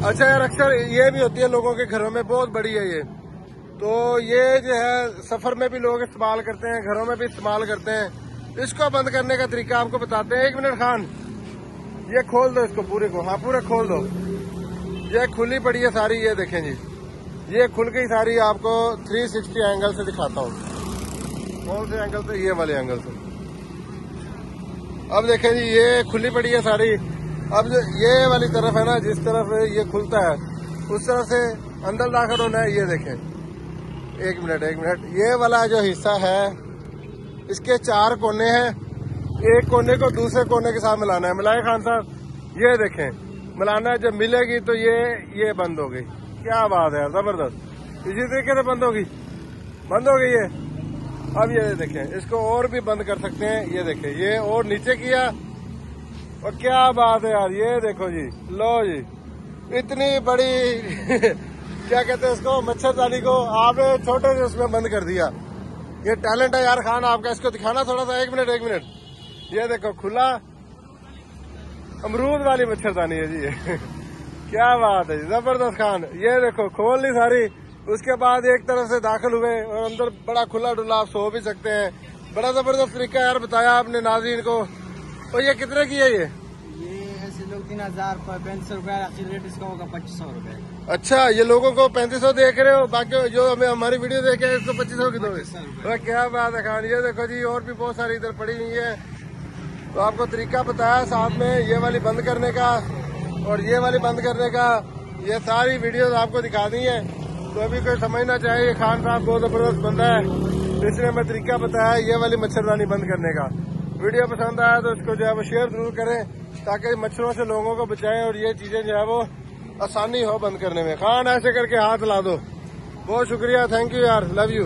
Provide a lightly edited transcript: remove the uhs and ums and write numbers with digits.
अच्छा यार, अक्सर ये भी होती है लोगों के घरों में, बहुत बड़ी है ये। तो ये जो है सफर में भी लोग इस्तेमाल करते हैं, घरों में भी इस्तेमाल करते हैं। इसको बंद करने का तरीका आपको बताते हैं। 1 मिनट खान, ये खोल दो इसको पूरे को। हाँ, पूरा खोल दो। ये खुली पड़ी है सारी, ये देखें जी, ये खुल गई सारी। आपको 360 एंगल से दिखाता हूँ। कौन से एंगल से? ये वाले एंगल से। अब देखें जी, ये खुली पड़ी है सारी। अब जो ये वाली तरफ है ना, जिस तरफ ये खुलता है उस तरफ से अंदर दाखिल होना है। ये देखें, एक मिनट, ये वाला जो हिस्सा है इसके 4 कोने हैं। एक कोने को दूसरे कोने के साथ मिलाना है। मिलाए खान साहब, ये देखें, मिलाना है। जब मिलेगी तो ये बंद हो गई। क्या बात है, जबरदस्त। इसी तरीके से बंद हो गई ये। अब ये देखें, इसको और भी बंद कर सकते हैं। ये देखें, ये और नीचे किया, और क्या बात है यार, ये देखो जी, लो जी, इतनी बड़ी क्या कहते हैं इसको, मच्छरदानी को आपने छोटे से उसमें बंद कर दिया। ये टैलेंट है यार खान आपका। इसको दिखाना थोड़ा सा। एक मिनट, ये देखो, खुला अमरूद वाली मच्छरदानी है जी ये। क्या बात है, जबरदस्त खान। ये देखो, खोल ली सारी। उसके बाद एक तरफ से दाखिल हुए और अंदर बड़ा खुला डुला, आप सो भी सकते हैं। बड़ा जबरदस्त तरीका यार बताया आपने नाज़रीन को। और ये कितने की है? ये ऐसे लोग 3035 रुपए, रेट इसका होगा 2500 रुपए। अच्छा, ये लोगों को 3500 देख रहे हो, बाकी जो हमें हमारी वीडियो देखे इसको 2500 की दोगे। क्या बात है खान। ये देखो जी, और भी बहुत सारी इधर पड़ी हुई है। तो आपको तरीका बताया साथ में, ये वाली बंद करने का और ये वाली बंद करने का। ये सारी वीडियोस आपको दिखा दी है। तो अभी कोई समझना चाहे, ये खान साहब बहुत जबरदस्त बंदा है, इसने हमें तरीका बताया ये वाली मच्छरदानी बंद करने का। वीडियो पसंद आया तो इसको जो है वो शेयर जरूर करें, ताकि मच्छरों से लोगों को बचाएं और ये चीजें जो है वो आसानी हो बंद करने में। खान ऐसे करके हाथ ला दो। बहुत शुक्रिया, थैंक यू यार, लव यू।